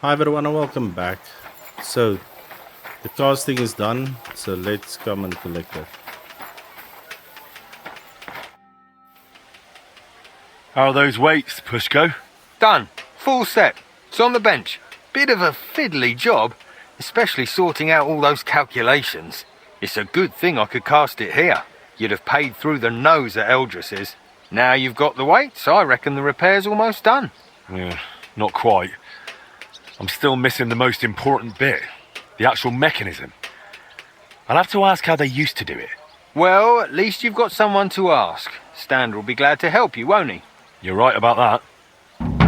Hi everyone and welcome back. So the casting is done, so let's come and collect it. How are those weights, Pushko? Done. Full set. It's on the bench. Bit of a fiddly job, especially sorting out all those calculations. It's a good thing I could cast it here. You'd have paid through the nose at Eldris's. Now you've got the weights, I reckon the repair's almost done. Yeah, not quite. I'm still missing the most important bit. The actual mechanism. I'll have to ask how they used to do it. Well, at least you've got someone to ask. Stander will be glad to help you, won't he? You're right about that.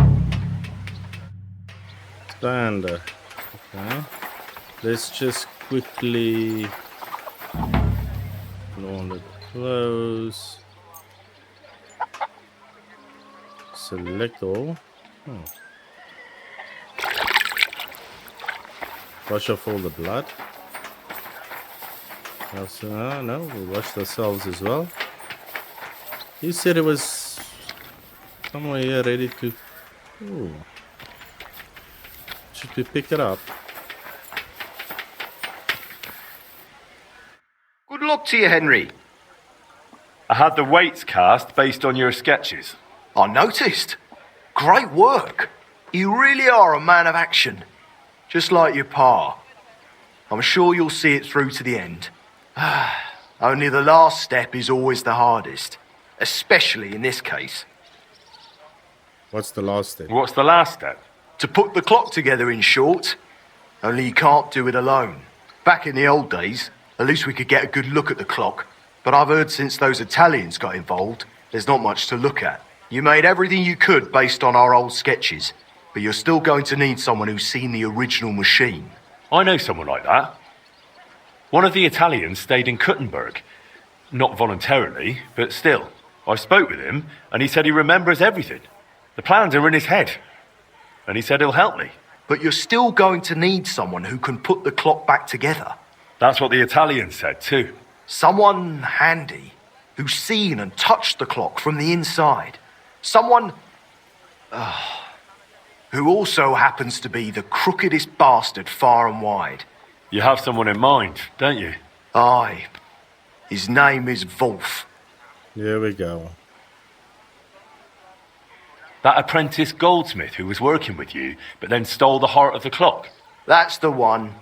Stander. Okay. Let's just quickly on the close. Select all. Wash off all the blood. Also, no, we washed ourselves as well. He said it was somewhere here ready to... Ooh. Should we pick it up? Good luck to you, Henry. I had the weights cast based on your sketches. I noticed. Great work. You really are a man of action. Just like your pa. I'm sure you'll see it through to the end. Only the last step is always the hardest. Especially in this case. What's the last step? What's the last step? To put the clock together, in short. Only you can't do it alone. Back in the old days, at least we could get a good look at the clock. But I've heard since those Italians got involved, there's not much to look at. You made everything you could based on our old sketches. But you're still going to need someone who's seen the original machine. I know someone like that. One of the Italians stayed in Kuttenberg. Not voluntarily, but still. I spoke with him, and he said he remembers everything. The plans are in his head. And he said he'll help me. But you're still going to need someone who can put the clock back together. That's what the Italian said, too. Someone handy, who's seen and touched the clock from the inside. Someone... who also happens to be the crookedest bastard far and wide. You have someone in mind, don't you? Aye. His name is Wolf. Here we go. That apprentice goldsmith who was working with you, but then stole the heart of the clock. That's the one.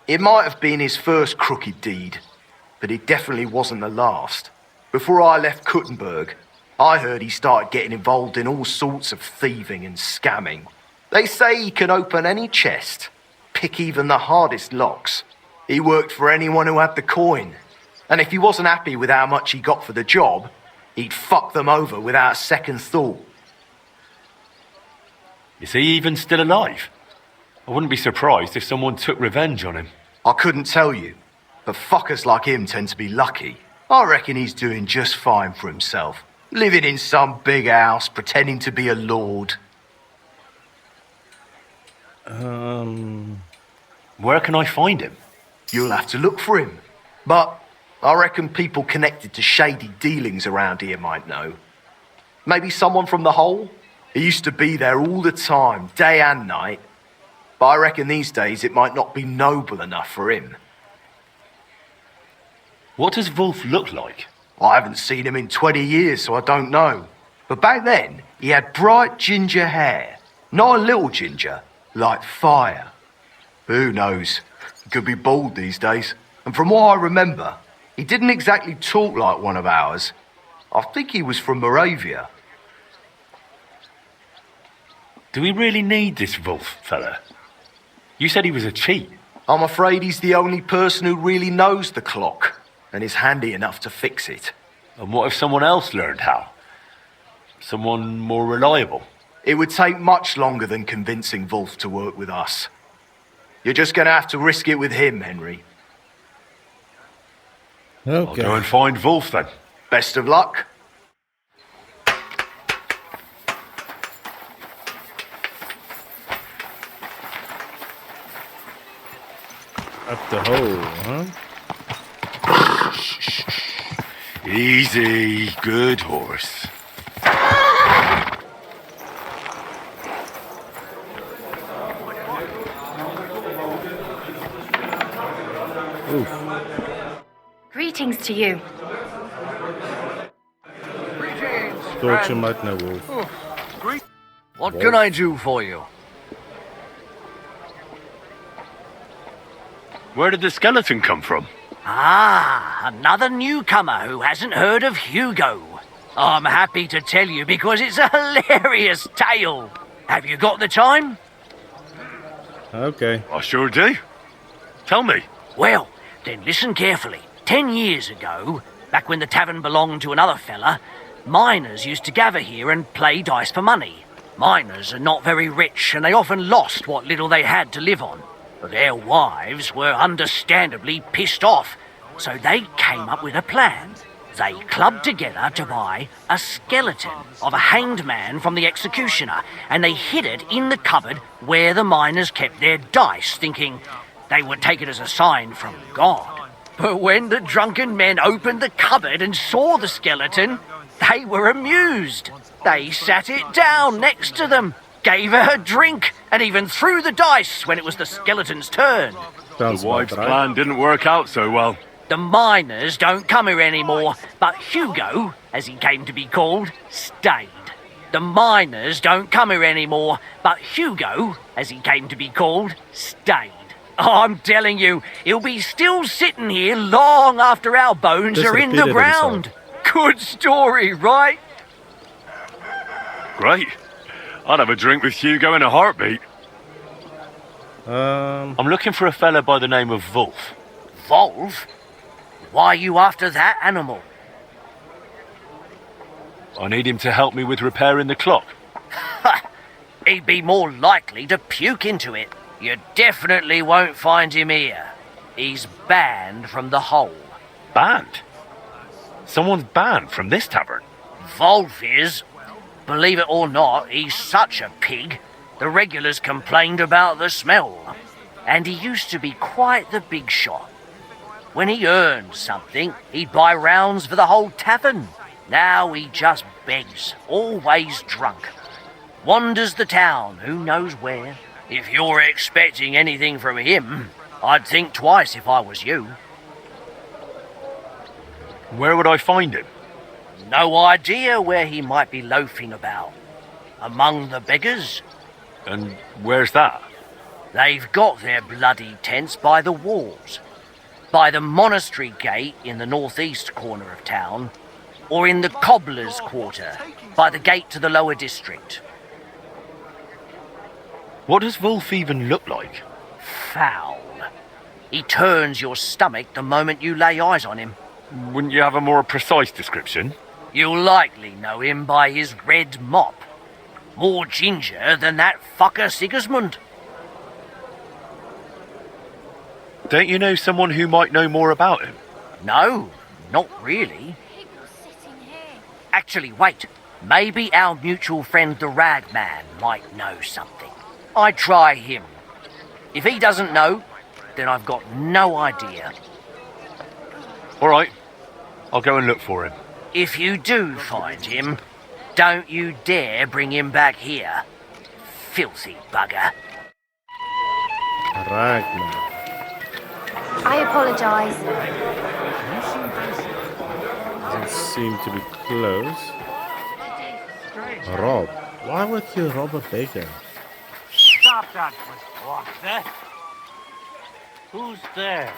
It might have been his first crooked deed, but it definitely wasn't the last. Before I left Kuttenberg, I heard he started getting involved in all sorts of thieving and scamming. They say he can open any chest, pick even the hardest locks. He worked for anyone who had the coin. And if he wasn't happy with how much he got for the job, he'd fuck them over without a second thought. Is he even still alive? I wouldn't be surprised if someone took revenge on him. I couldn't tell you, but fuckers like him tend to be lucky. I reckon he's doing just fine for himself. Living in some big house, pretending to be a lord. Where can I find him? You'll have to look for him. But I reckon people connected to shady dealings around here might know. Maybe someone from the Hole? He used to be there all the time, day and night. But I reckon these days it might not be noble enough for him. What does Wolf look like? I haven't seen him in 20 years, so I don't know. But back then, he had bright ginger hair. Not a little ginger, like fire. Who knows? He could be bald these days. And from what I remember, he didn't exactly talk like one of ours. I think he was from Moravia. Do we really need this Wolf fella? You said he was a cheat. I'm afraid he's the only person who really knows the clock and is handy enough to fix it. And what if someone else learned how? Someone more reliable? It would take much longer than convincing Wolf to work with us. You're just going to have to risk it with him, Henry. I'll go and find Wolf then. Best of luck. Up the hole, huh? Easy, good horse. Oof. Greetings to you. Thought you might know Wolf. What can I do for you? Where did the skeleton come from? Ah, another newcomer who hasn't heard of Hugo. I'm happy to tell you because it's a hilarious tale. Have you got the time? Okay. I sure do. Tell me. Well, then listen carefully. 10 years ago, back when the tavern belonged to another fella, miners used to gather here and play dice for money. Miners are not very rich and they often lost what little they had to live on. But their wives were understandably pissed off, so they came up with a plan. They clubbed together to buy a skeleton of a hanged man from the executioner, and they hid it in the cupboard where the miners kept their dice, thinking they would take it as a sign from God. But when the drunken men opened the cupboard and saw the skeleton, they were amused. They sat it down next to them, gave her a drink, and even threw the dice when it was the skeleton's turn. Sounds The wife's about right. plan didn't work out so well. The miners don't come here anymore, but Hugo, as he came to be called, stayed. The miners don't come here anymore, but Hugo, as he came to be called, stayed. I'm telling you, he'll be still sitting here long after our bones Just are in the repeated ground. Good story, right? Great. I'd have a drink with Hugo in a heartbeat. Um, I'm looking for a fella by the name of Wolf. Wolf? Why are you after that animal? I need him to help me with repairing the clock. He'd be more likely to puke into it. You definitely won't find him here. He's banned from the hole. Banned? Someone's banned from this tavern. Wolf is. Believe it or not, he's such a pig. The regulars complained about the smell. And he used to be quite the big shot. When he earned something, he'd buy rounds for the whole tavern. Now he just begs, always drunk. Wanders the town, who knows where. If you're expecting anything from him, I'd think twice if I was you. Where would I find him? No idea where he might be loafing about. Among the beggars? And where's that? They've got their bloody tents by the walls. By the monastery gate in the northeast corner of town, or in the cobbler's quarter, by the gate to the lower district. What does Wolf even look like? Foul. He turns your stomach the moment you lay eyes on him. Wouldn't you have a more precise description? You'll likely know him by his red mop. More ginger than that fucker Sigismund. Don't you know someone who might know more about him? No, not really. Actually, wait. Maybe our mutual friend the Ragman might know something. I'd try him. If he doesn't know, then I've got no idea. All right, I'll go and look for him. If you do find him, don't you dare bring him back here. Filthy bugger. Ragnar. I apologise. Doesn't seem to be close. Rob. Why would you rob a baker? Stop that, what there? Who's there?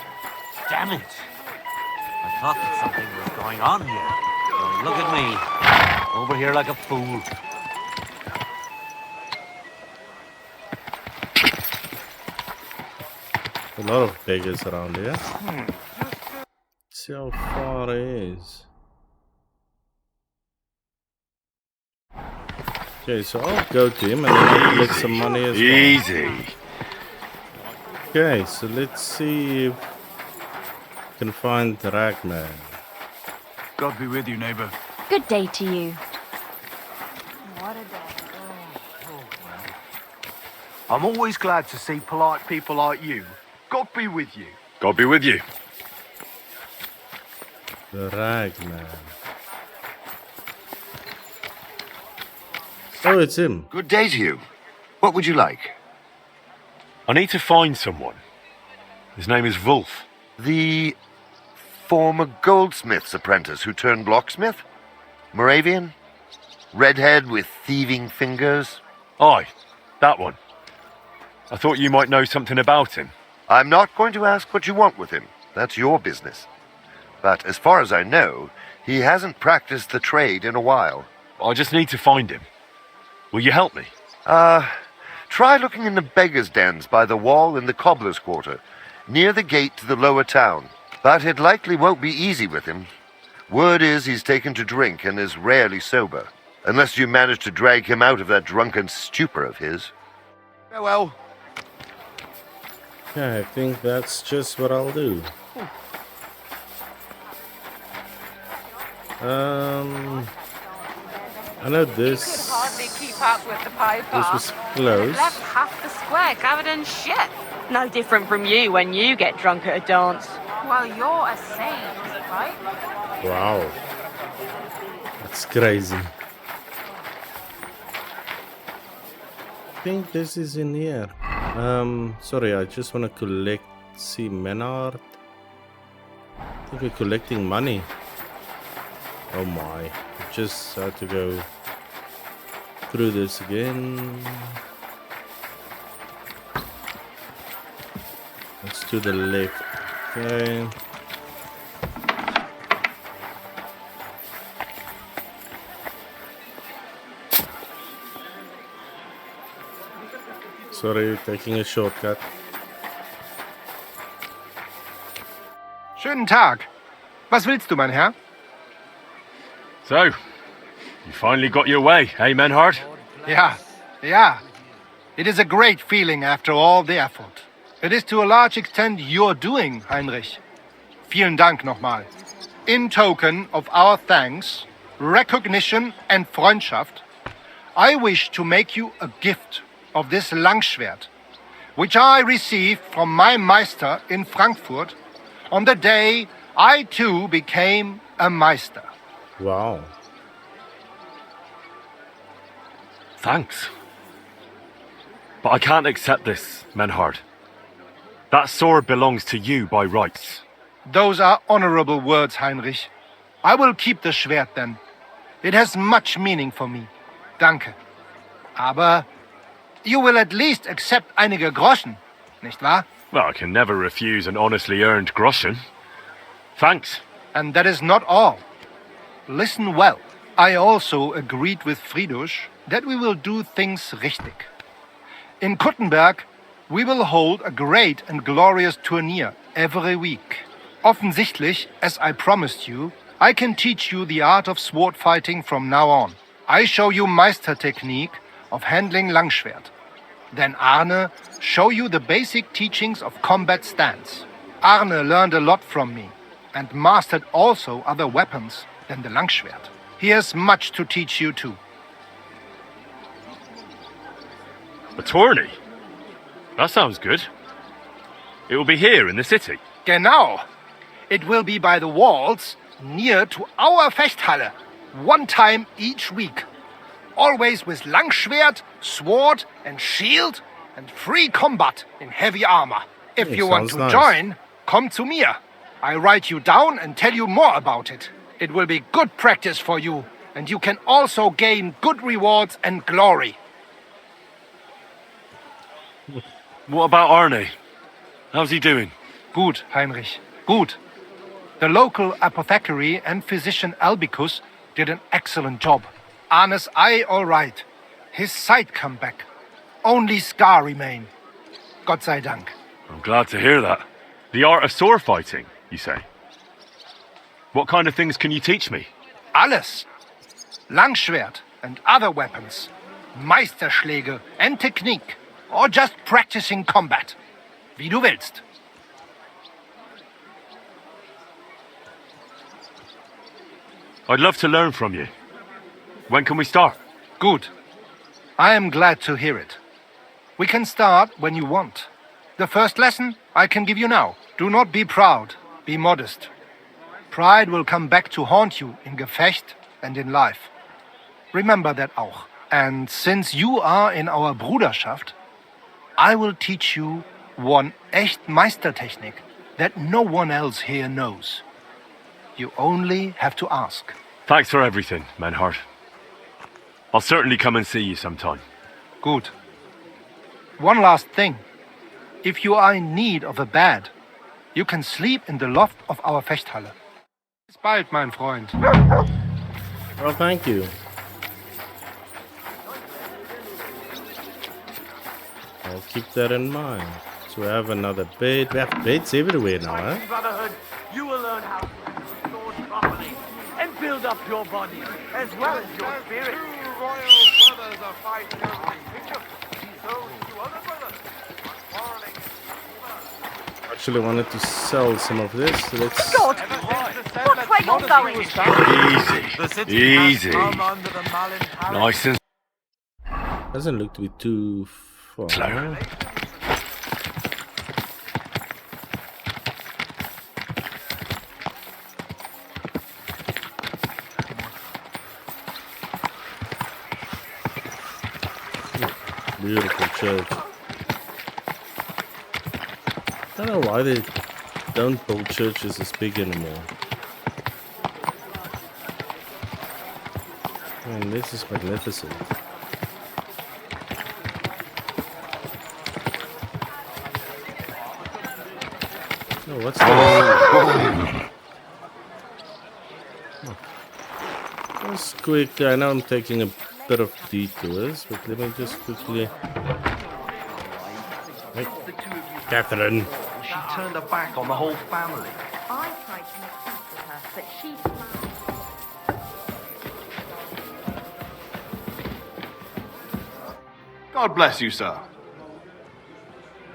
Damn it! I thought that something was going on here. Well, look at me, over here like a fool. A lot of beggars around here. See how far it is. Okay, so I'll go to him and then I'll collect some money as well. Easy. Okay, so let's see if we can find Ragnar. God be with you, neighbor. Good day to you. I'm always glad to see polite people like you. God be with you. God be with you. The Ragnar. Oh, it's him. Good day to you. What would you like? I need to find someone. His name is Wolf. The former goldsmith's apprentice who turned locksmith? Moravian? Redhead with thieving fingers? Aye, that one. I thought you might know something about him. I'm not going to ask what you want with him. That's your business. But as far as I know, he hasn't practiced the trade in a while. I just need to find him. Will you help me? Try looking in the beggars' dens by the wall in the cobbler's quarter, near the gate to the lower town. But it likely won't be easy with him. Word is he's taken to drink and is rarely sober, unless you manage to drag him out of that drunken stupor of his. Farewell. Yeah, I think that's just what I'll do. I know this. Hardly keep up with the piper. This was close. Left half the square covered in shit. No different from you when you get drunk at a dance. Well, you're a saint, right? Wow, that's crazy. I think this is in here. Sorry, I just want to collect. See, Menard. I think we're collecting money. Oh my! I just had to go through this again. Let's to the left. Okay. Sorry, taking a shortcut. Schönen Tag. Was willst du, mein Herr? So, you finally got your way, eh, Menhard? Yeah. It is a great feeling after all the effort. It is to a large extent your doing, Heinrich. Vielen Dank nochmal. In token of our thanks, recognition and Freundschaft, I wish to make you a gift of this Langschwert, which I received from my Meister in Frankfurt on the day I too became a Meister. Wow. Thanks. But I can't accept this, Menhard. That sword belongs to you by rights. Those are honorable words, Heinrich. I will keep the Schwert then. It has much meaning for me. Danke. Aber you will at least accept einige Groschen, nicht wahr? Well, I can never refuse an honestly earned groschen. Thanks. And that is not all. Listen well. I also agreed with Friedrich that we will do things richtig. In Kuttenberg, we will hold a great and glorious tourney every week. Offensichtlich, as I promised you, I can teach you the art of sword fighting from now on. I show you Meistertechnique of handling Langschwert. Then Arne show you the basic teachings of combat stance. Arne learned a lot from me and mastered also other weapons than the Langschwert. He has much to teach you too. A tourney? That sounds good. It will be here in the city. Genau. It will be by the walls near to our Fechthalle, one time each week. Always with Langschwert, sword and shield and free combat in heavy armor. If you want to join, come to me. I write you down and tell you more about it. It will be good practice for you, and you can also gain good rewards and glory. What about Arne? How's he doing? Good, Heinrich. Good. The local apothecary and physician Albicus did an excellent job. Arne's eye all right. His sight come back. Only scar remain. Gott sei Dank. I'm glad to hear that. The art of sword fighting, you say? What kind of things can you teach me? Alles. Langschwert and other weapons. Meisterschläge and technique. Or just practicing combat. Wie du willst. I'd love to learn from you. When can we start? Good. I am glad to hear it. We can start when you want. The first lesson I can give you now. Do not be proud. Be modest. Pride will come back to haunt you in Gefecht and in life. Remember that auch. And since you are in our Bruderschaft, I will teach you one echt Meistertechnik that no one else here knows. You only have to ask. Thanks for everything, Menhart. I'll certainly come and see you sometime. Good. One last thing. If you are in need of a bed, you can sleep in the loft of our Fechthalle. Bis bald, mein Freund. Well, thank you. I'll keep that in mind. So we have another bed. We have beds everywhere now, huh? Brotherhood, you will learn how to use the sword properly and build up your body as well as your spirit. Two royal brothers are fighting over the kingdom. Those two other brothers are quarreling. Actually wanted to sell some of this. So let's... God! Watch where you're going! Easy. Nice and Doesn't look to be too far. slow. Beautiful church. I don't know why they don't build churches as big anymore. Man, this is magnificent. Oh, what's this? Oh. Just quick, I know I'm taking a bit of detours, but let me just quickly... Hey, Catherine. She turned her back on the whole family. I tried to make peace with her, but she... God bless you, sir.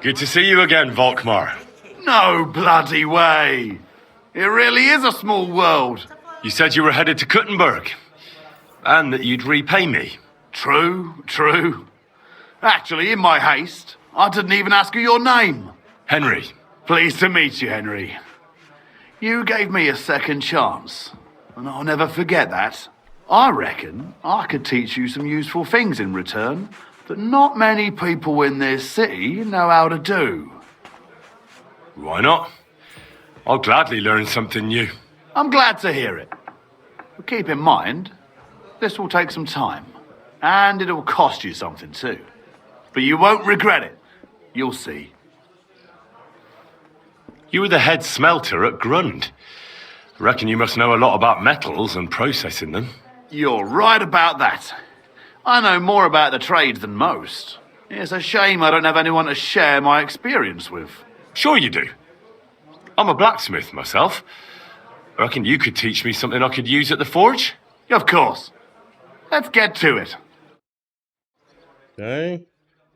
Good to see you again, Volkmar. No bloody way. It really is a small world. You said you were headed to Kuttenberg, and that you'd repay me. True. Actually, in my haste, I didn't even ask you your name. Henry. Pleased to meet you, Henry. You gave me a second chance, and I'll never forget that. I reckon I could teach you some useful things in return that not many people in this city know how to do. Why not? I'll gladly learn something new. I'm glad to hear it. But keep in mind, this will take some time, and it'll cost you something too. But you won't regret it. You'll see. You were the head smelter at Grund. Reckon you must know a lot about metals and processing them. You're right about that. I know more about the trade than most. It's a shame I don't have anyone to share my experience with. Sure you do. I'm a blacksmith myself. I reckon you could teach me something I could use at the forge? Of course. Let's get to it. Okay.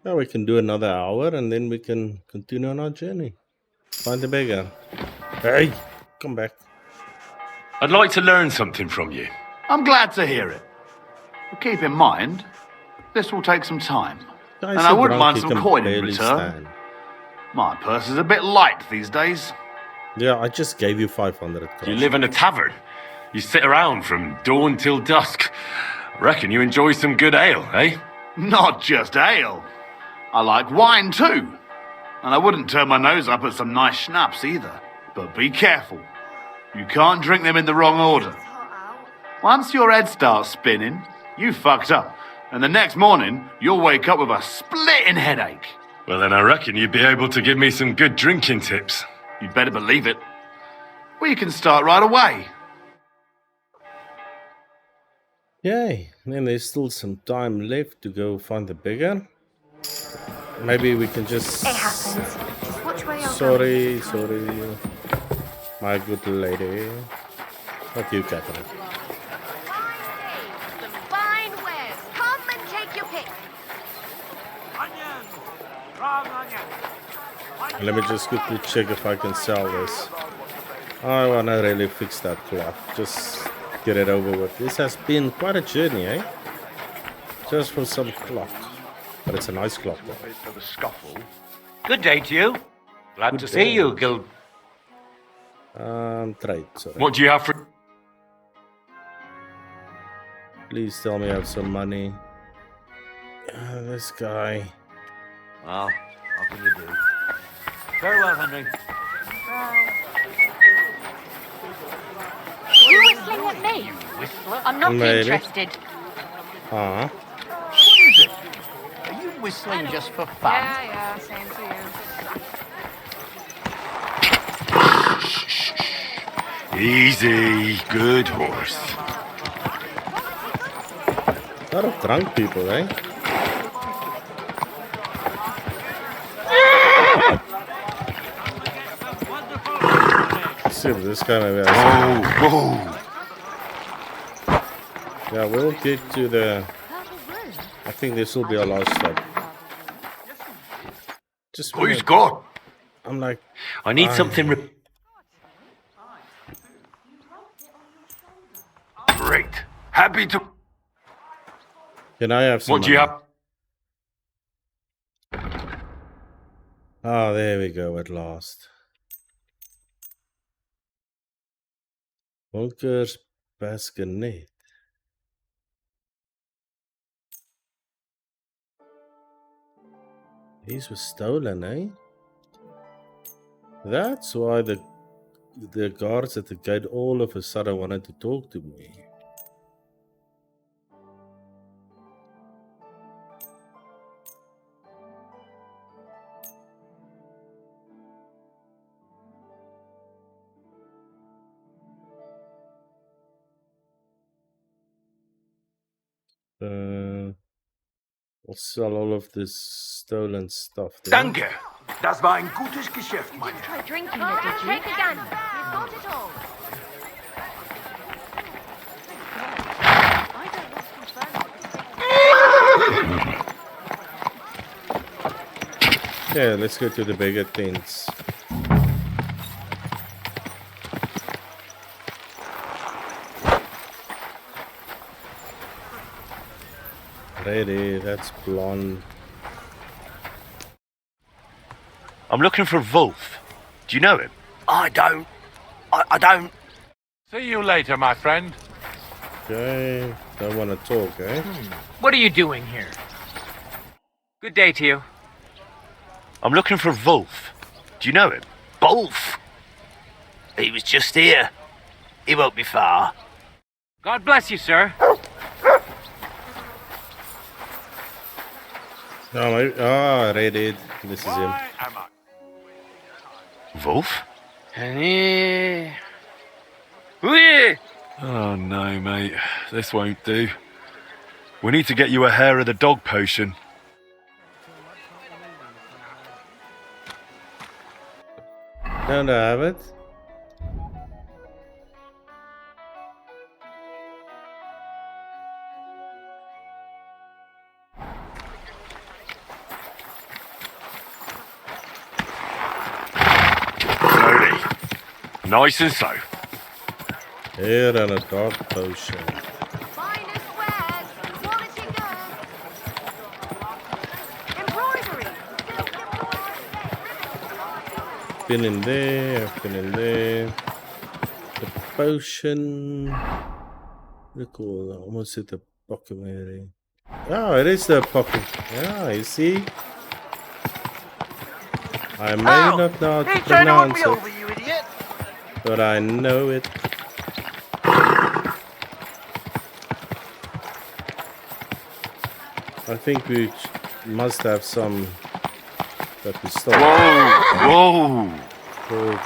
Now we can do another hour and then we can continue on our journey. Find the beggar. Hey, come back. I'd like to learn something from you. I'm glad to hear it. But keep in mind, this will take some time. And I wouldn't mind some coin in return. My purse is a bit light these days. Yeah, I just gave you 500. You live in a tavern. You sit around from dawn till dusk. I reckon you enjoy some good ale, eh? Not just ale. I like wine too. And I wouldn't turn my nose up at some nice schnapps either. But be careful. You can't drink them in the wrong order. Once your head starts spinning, you fucked up. And the next morning, you'll wake up with a splitting headache. Well, then I reckon you'd be able to give me some good drinking tips. You'd better believe it. We can start right away. Yay. And then there's still some time left to go find the beggar. Maybe we can just... It happens. Just watch where you're going. Sorry. My good lady. Not you, Catherine. Fine wares. Come and take your pick. And let me just quickly check if I can sell this. I want to really fix that clock. Just get it over with. This has been quite a journey, eh? Just for some clock. But it's a nice clock, though. Good day to you. Glad to see you, Gil. Trade, sorry. What do you have for... Please tell me I have some money. This guy. Well, what can you do? Very well, Henry. Bye. want me? Whistler? I'm not Maybe. interested. Ah. What is it? Are you whistling just for fun? Yeah, same to you. Easy. Good horse. A lot of drunk people, eh? Let's see if this guy maybe has Whoa. Yeah, we'll get to the... I think this will be our last stop. Just Who's gone? I'm like... I need something... Great. Happy to... Can I have some What do you money? have? Oh, there we go at last. Bunkers Baskenet. These were stolen, eh? That's why the guards at the gate all of a sudden wanted to talk to me. We'll sell all of this stolen stuff. Danke. Das war ein gutes Geschäft, mein Herr. Try drinking it, did you? Take a gander. You've got it all. Yeah, let's go to the bigger tents. Ready, that's blonde. I'm looking for Wolf. Do you know him? I don't. I don't. See you later, my friend. Okay, don't want to talk, eh? What are you doing here? Good day to you. I'm looking for Wolf. Do you know him? Wolf. He was just here. He won't be far. God bless you, sir. Oh, ready. This is him. Wolf? Oh no, mate. This won't do. We need to get you a hair of the dog potion. Don't have it. Slowly. Nice and slow. Hair and a dog potion. Finest wares, quality goods. Embroidery. Been in there, I've been in there. The potion. Look cool. Almost hit the pocket area. Oh, it is the pocket. Yeah, you see? I may not know how to pronounce it, over, you idiot. but I know it. I think we must have some that we stole. Whoa! For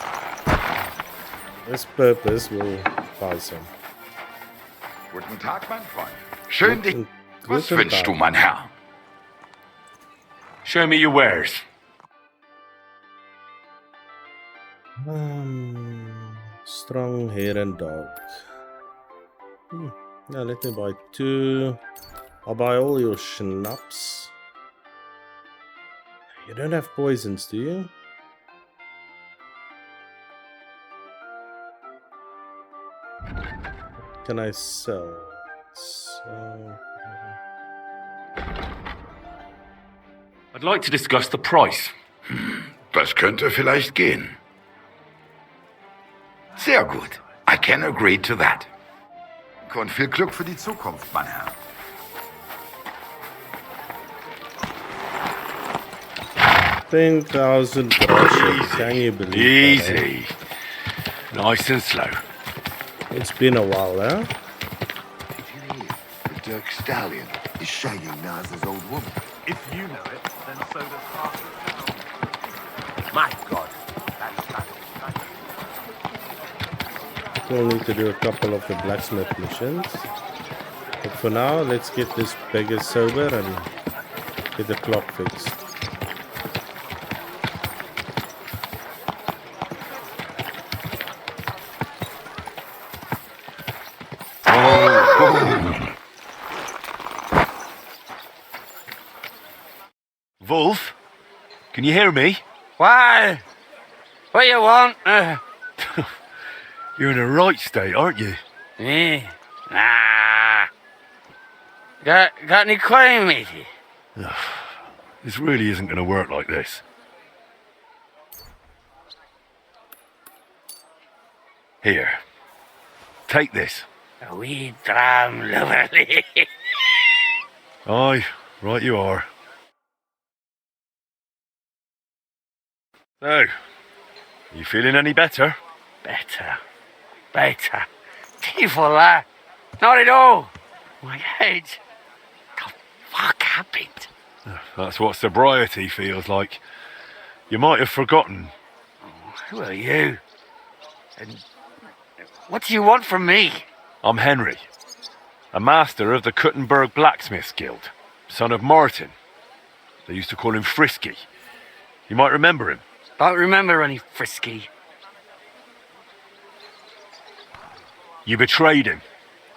this purpose, we'll buy some. Guten Tag, mein Freund. Schön dich. Was Guten wünschst Tag. du, mein Herr? Show me your wares. Strong hair and dog. Now let me buy 2. I'll buy all your schnapps. You don't have poisons, do you? Can I sell? I'd like to discuss the price. Das könnte vielleicht gehen. Sehr gut. I can agree to that. Und viel Glück für die Zukunft, mein Herr. $10,000 groschen. Can you believe that? Easy. Nice and slow. It's been a while, eh? The Dirk Stallion is shagging Nas's old woman. If you know it, then so does half the town. My God. That's We'll need to do a couple of the blacksmith missions. But for now, let's get this beggar sober and get the clock fixed. Wolf, can you hear me? Why? What you want? You're in a right state, aren't you? Yeah. Nah. Got any claim with you? This really isn't going to work like this. Here. Take this. A wee dram lovely. Aye, right you are. So, you feeling any better? Better. Devil, not at all. My head. The fuck happened? That's what sobriety feels like. You might have forgotten. Who are you? And what do you want from me? I'm Henry, a master of the Kuttenberg Blacksmiths Guild, son of Martin. They used to call him Frisky. You might remember him. Don't remember any Frisky. You betrayed him,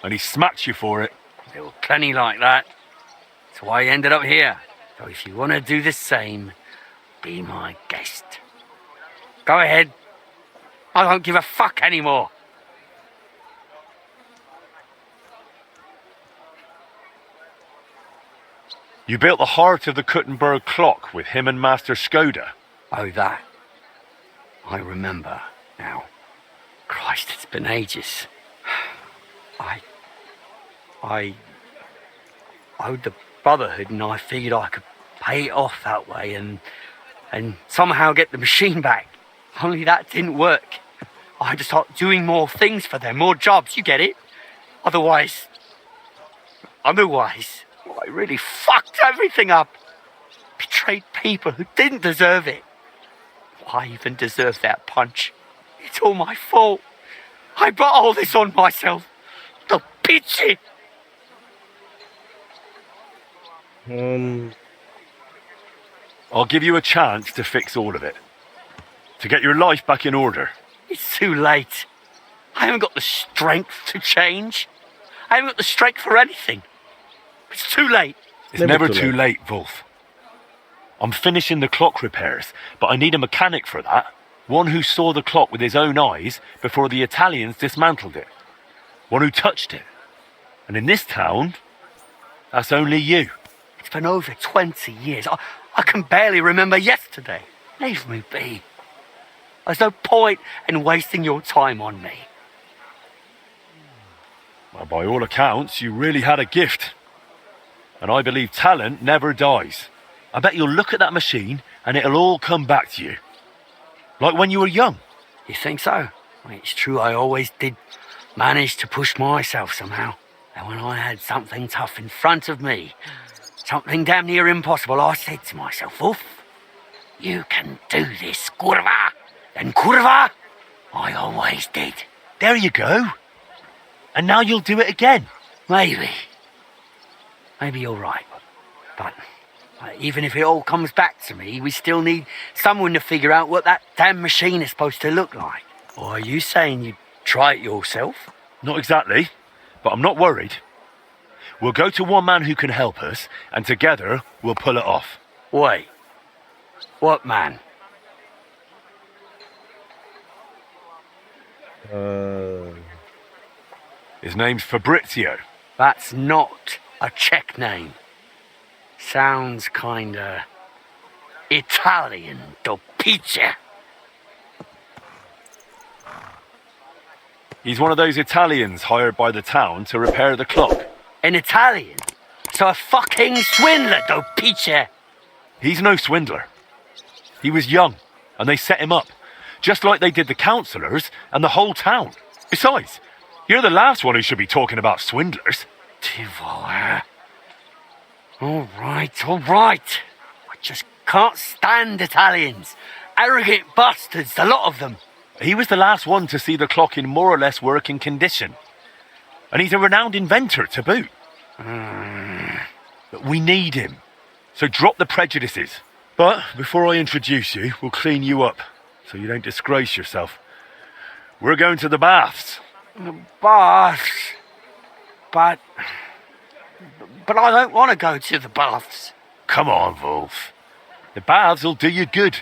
and he smacked you for it. There were plenty like that. That's why I ended up here. So if you want to do the same, be my guest. Go ahead. I don't give a fuck anymore. You built the heart of the Kuttenberg clock with him and Master Skoda. Oh, that. I remember now. Christ, it's been ages. I owed the Brotherhood, and I figured I could pay it off that way and somehow get the machine back. Only that didn't work. I had to start doing more things for them, more jobs, you get it? Otherwise, I really fucked everything up. Betrayed people who didn't deserve it. Why even deserve that punch? It's all my fault. I brought all this on myself. The bitchy. I'll give you a chance to fix all of it. To get your life back in order. It's too late. I haven't got the strength to change. I haven't got the strength for anything. It's too late. It's never too late, Wolf. I'm finishing the clock repairs, but I need a mechanic for that. One who saw the clock with his own eyes before the Italians dismantled it. One who touched it. And in this town, that's only you. It's been over 20 years. I can barely remember yesterday. Leave me be. There's no point in wasting your time on me. Well, by all accounts, you really had a gift. And I believe talent never dies. I bet you'll look at that machine and it'll all come back to you. Like when you were young. You think so? Well, it's true, I always did manage to push myself somehow. And when I had something tough in front of me, something damn near impossible, I said to myself, Wolf, you can do this, kurva. And kurva, I always did. There you go. And now you'll do it again. Maybe. Maybe you're right. But even if it all comes back to me, we still need someone to figure out what that damn machine is supposed to look like. Or are you saying you'd try it yourself? Not exactly, but I'm not worried. We'll go to one man who can help us, and together we'll pull it off. Wait. What man? His name's Fabrizio. That's not a Czech name. Sounds kinda Italian, do pizza. He's one of those Italians hired by the town to repair the clock. An Italian? So a fucking swindler, do pizza. He's no swindler. He was young, and they set him up, just like they did the councillors and the whole town. Besides, You're the last one who should be talking about swindlers. Devour. All right, all right. I just can't stand Italians. Arrogant bastards, a lot of them. He was the last one to see the clock in more or less working condition. And he's a renowned inventor to boot. But we need him. So drop the prejudices. But before I introduce you, we'll clean you up so you don't disgrace yourself. We're going to the baths. The baths? But I don't want to go to the baths. Come on, Wolf. The baths will do you good.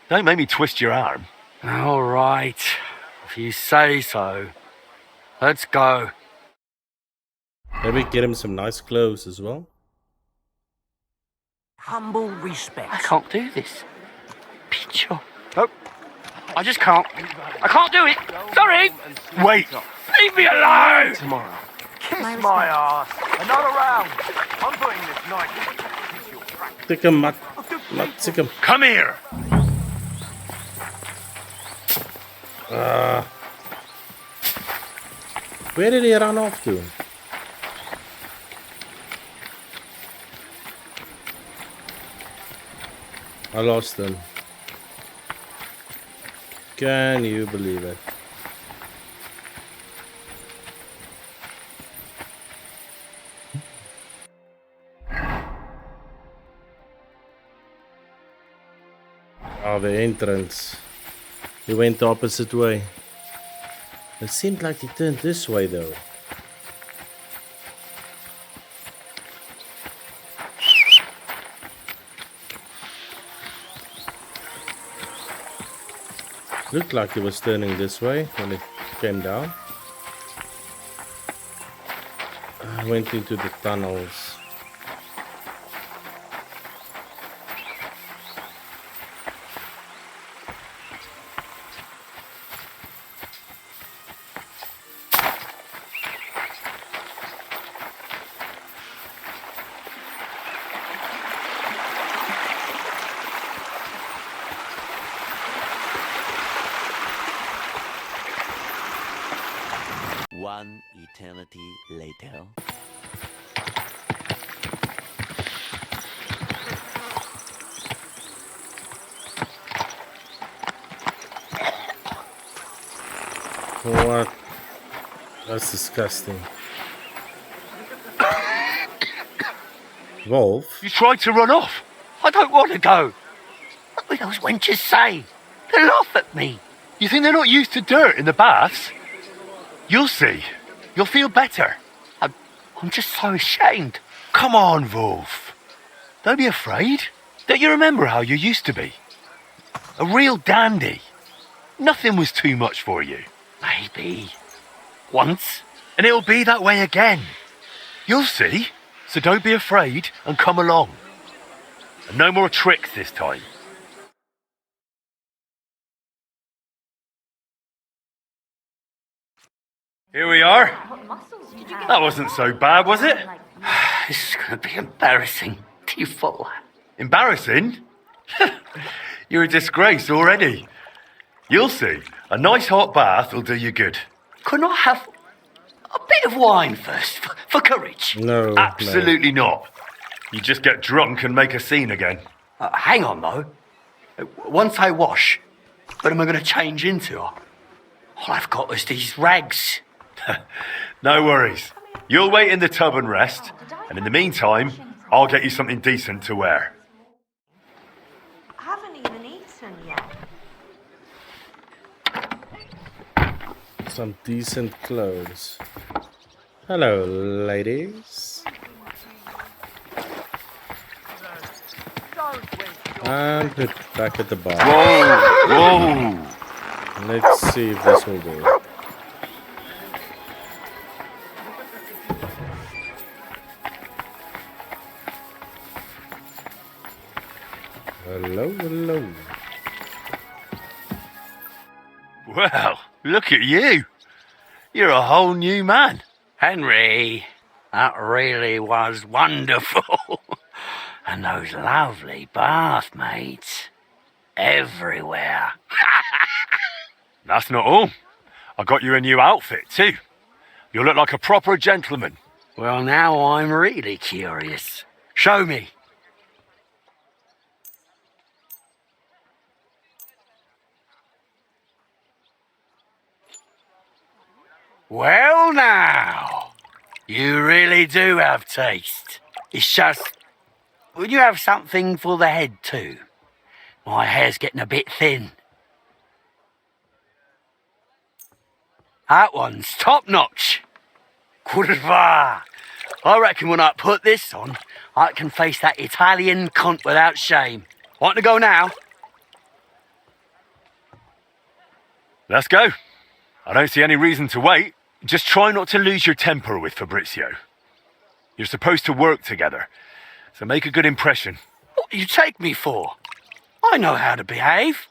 Don't make me twist your arm. All right, if you say so. Let's go. Maybe get him some nice clothes as well. Humble respect. I can't do this. Picho. Nope. I just can't. I can't do it. Sorry. Wait. Leave me alone. Tomorrow. Kiss my ass. Another round. I'm putting this night. Take him, Matt. Take him. Come here. Where did he run off to? I lost him. Can you believe it? Oh, the entrance. He went the opposite way. It seemed like he turned this way though. Looked like he was turning this way when it came down. I went into the tunnels. One eternity later. What? That's disgusting. Wolf? You tried to run off. I don't want to go. What will those wenches say? They laugh at me. You think they're not used to dirt in the baths? You'll see. You'll feel better. I'm just so ashamed. Come on, Wolf. Don't be afraid. Don't you remember how you used to be? A real dandy. Nothing was too much for you. Maybe. Once. And it'll be that way again. You'll see. So don't be afraid and come along. And no more tricks this time. Here we are. That wasn't so bad, was it? This is going to be embarrassing. Do you follow? Embarrassing? You're a disgrace already. You'll see. A nice hot bath will do you good. Couldn't I have a bit of wine first for courage? No. Absolutely not. You just get drunk and make a scene again. Hang on, though. Once I wash, what am I going to change into? All I've got is these rags. No worries. You'll wait in the tub and rest, and in the meantime, I'll get you something decent to wear. I haven't even eaten yet. Some decent clothes. Hello, ladies. And put back at the bar. Whoa! Whoa! Let's see if this will do. Hello, hello. Well, look at you. You're a whole new man. Henry, that really was wonderful. And those lovely bathmates. Everywhere. That's not all. I got you a new outfit too. You look like a proper gentleman. Well, now I'm really curious. Show me. Well, now. You really do have taste. It's just... Would you have something for the head, too? My hair's getting a bit thin. That one's top-notch. Curva. I reckon when I put this on, I can face that Italian cunt without shame. Want to go now? Let's go. I don't see any reason to wait. Just try not to lose your temper with Fabrizio. You're supposed to work together, so make a good impression. What do you take me for? I know how to behave.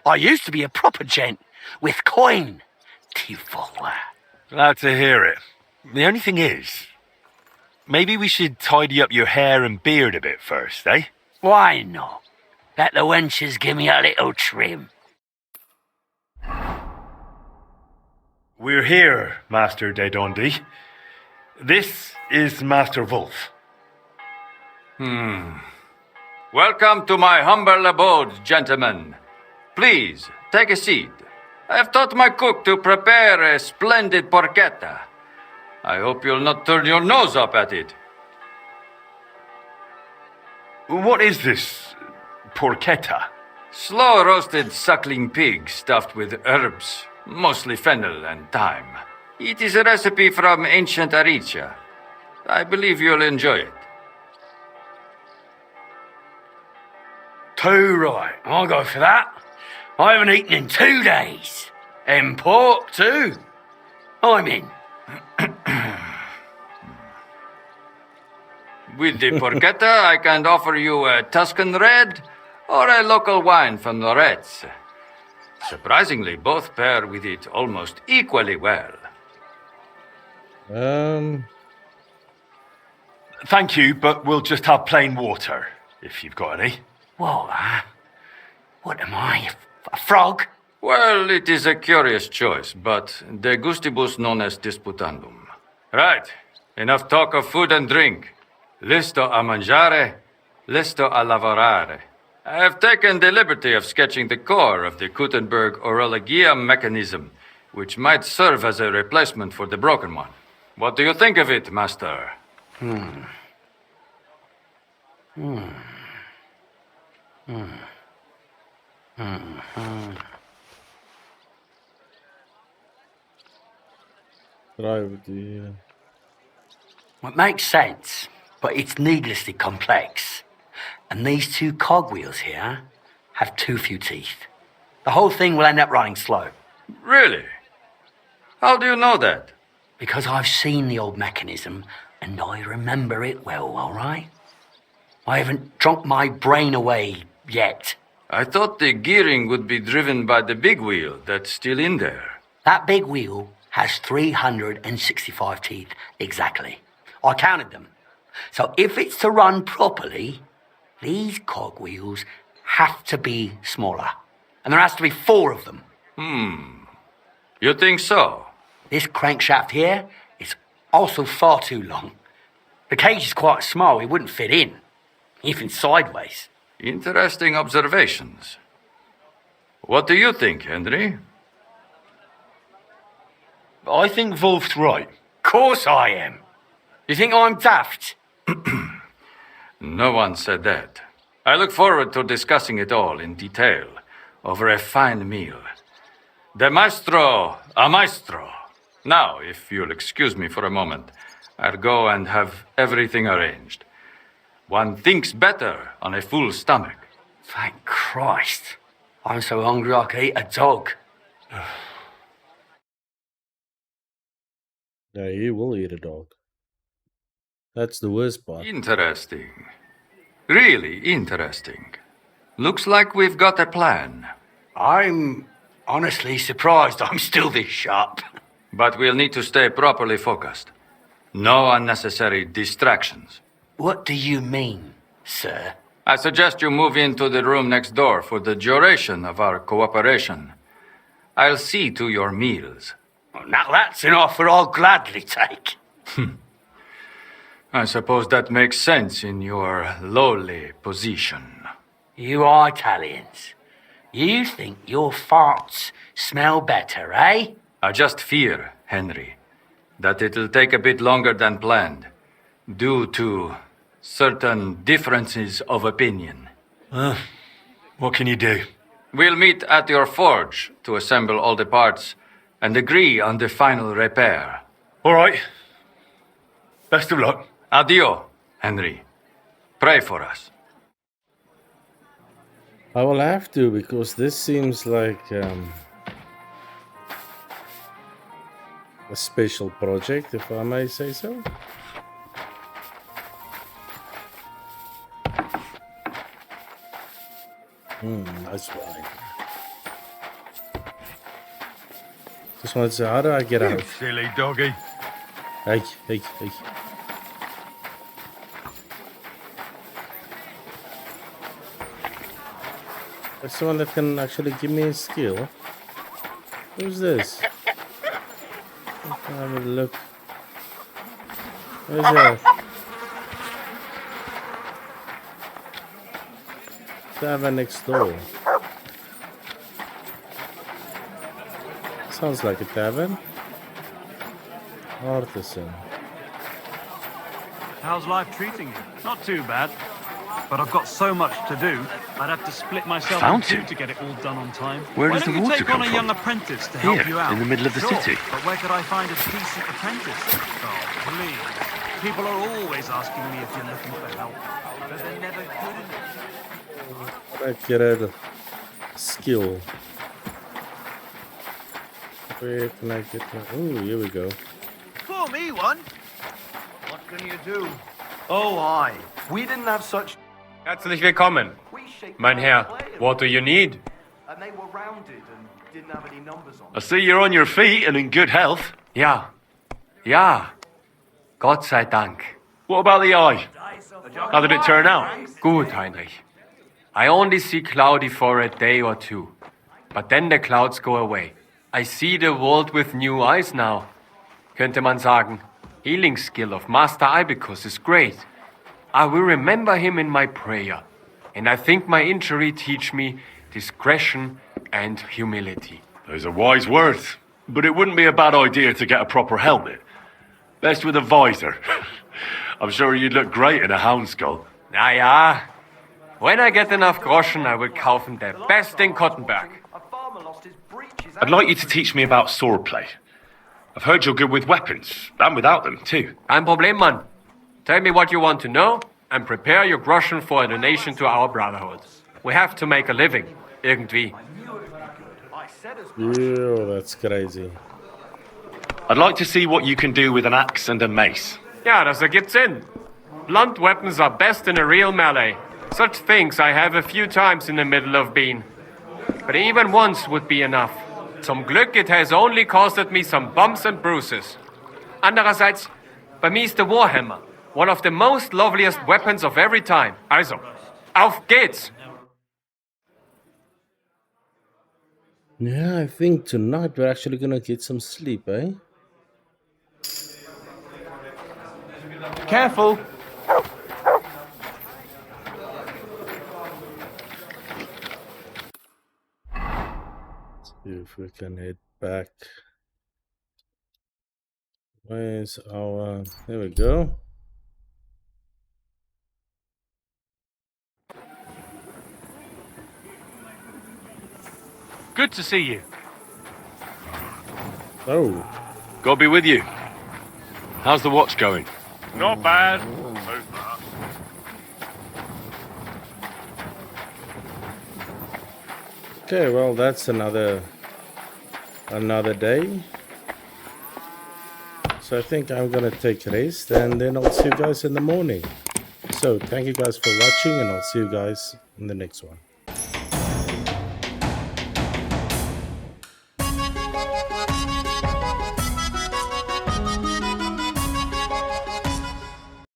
I used to be a proper gent, with coin. Tivola. Glad to hear it. The only thing is, maybe we should tidy up your hair and beard a bit first, eh? Why not? Let the wenches give me a little trim. We're here, Master de Dondi. This is Master Wolf. Welcome to my humble abode, gentlemen. Please, take a seat. I have taught my cook to prepare a splendid porchetta. I hope you'll not turn your nose up at it. What is this porchetta? Slow-roasted suckling pig stuffed with herbs, mostly fennel and thyme. It is a recipe from ancient Aricia. I believe you'll enjoy it. Too right. I'll go for that. I haven't eaten in 2 days. And pork, too. I'm in. With the porchetta, I can offer you a Tuscan red or a local wine from Loretz. Surprisingly, both pair with it almost equally well. Thank you, but we'll just have plain water, if you've got any. Whoa, what am I, a frog? Well, it is a curious choice, but de gustibus non est disputandum. Right, enough talk of food and drink. Listo a mangiare, listo a lavorare. I have taken the liberty of sketching the core of the Gutenberg Orologia mechanism, which might serve as a replacement for the broken one. What do you think of it, Master? It makes sense, but it's needlessly complex. And these 2 cogwheels here have too few teeth. The whole thing will end up running slow. Really? How do you know that? Because I've seen the old mechanism and I remember it well, all right? I haven't drunk my brain away yet. I thought the gearing would be driven by the big wheel that's still in there. That big wheel has 365 teeth exactly. I counted them. So if it's to run properly, these cogwheels have to be smaller. And there has to be 4 of them. You think so? This crankshaft here is also far too long. The cage is quite small, it wouldn't fit in, even sideways. Interesting observations. What do you think, Henry? I think Wolf's right. Course I am. You think I'm daft? No one said that. I look forward to discussing it all in detail over a fine meal. De maestro a maestro. Now, if you'll excuse me for a moment, I'll go and have everything arranged. One thinks better on a full stomach. Thank Christ. I'm so hungry I could eat a dog. Yeah, you will eat a dog. That's the worst part. Interesting. Really interesting. Looks like we've got a plan. I'm honestly surprised I'm still this sharp. But we'll need to stay properly focused. No unnecessary distractions. What do you mean, sir? I suggest you move into the room next door for the duration of our cooperation. I'll see to your meals. Well, now that's an offer I'll gladly take. I suppose that makes sense in your lowly position. You are Italians. You think your farts smell better, eh? I just fear, Henry, that it'll take a bit longer than planned, due to certain differences of opinion. What can you do? We'll meet at your forge to assemble all the parts and agree on the final repair. All right. Best of luck. Addio, Henry. Pray for us. I will have to, because this seems like a special project, if I may say so. Nice wine. Just wanted to say, how do I get out? Silly doggy. Hey. There's someone that can actually give me a skill. Who's this? Have a look. Where's that? Tavern next door. Sounds like a tavern. Artisan. How's life treating you? Not too bad. But I've got so much to do, I'd have to split myself in two Fountain? to get it all done on time. Where Why does the don't you water take come on a from? young apprentice to help Here, you out? in the middle of the Sure, city. But where could I find a decent apprentice? Oh, please. People are always asking me if you're looking for help, but they're never good enough. I get a skill. Where can I get that? Oh, here we go. For me one. What can you do? Oh, aye. We didn't have such... Herzlich willkommen. Mein Herr, what do you need? And they were rounded and didn't have any numbers on. I see you're on your feet and in good health. Ja. Ja. Gott sei Dank. What about the eye? How did it turn out? Gut, Heinrich. I only see cloudy for a day or two. But then the clouds go away. I see the world with new eyes now. Könnte man sagen, healing skill of Master Ibicus is great. I will remember him in my prayer. And I think my injury teach me discretion and humility. Those are wise words. But it wouldn't be a bad idea to get a proper helmet. Best with a visor. I'm sure you'd look great in a hound skull. Na ja. When I get enough groschen, I will kaufen the best in Kottenberg. I'd like you to teach me about swordplay. I've heard you're good with weapons, and without them, too. Kein Problem, Mann. Tell me what you want to know, and prepare your groschen for a donation to our brotherhood. We have to make a living, irgendwie. Ew, that's crazy. I'd like to see what you can do with an axe and a mace. Ja, das ergibt Sinn. Blunt weapons are best in a real melee. Such things I have a few times in the middle of been. But even once would be enough. Zum Glück it has only costed me some bumps and bruises. Andererseits, bei mir ist der Warhammer one of the most loveliest weapons of every time. Also, auf geht's! Yeah, I think tonight we're actually gonna get some sleep, eh? Careful! See if we can head back. Where's our... There we go. Good to see you. Oh. God be with you. How's the watch going? Not bad. Okay, well, that's another day. So I think I'm gonna take a rest, and then I'll see you guys in the morning. So thank you guys for watching, and I'll see you guys in the next one.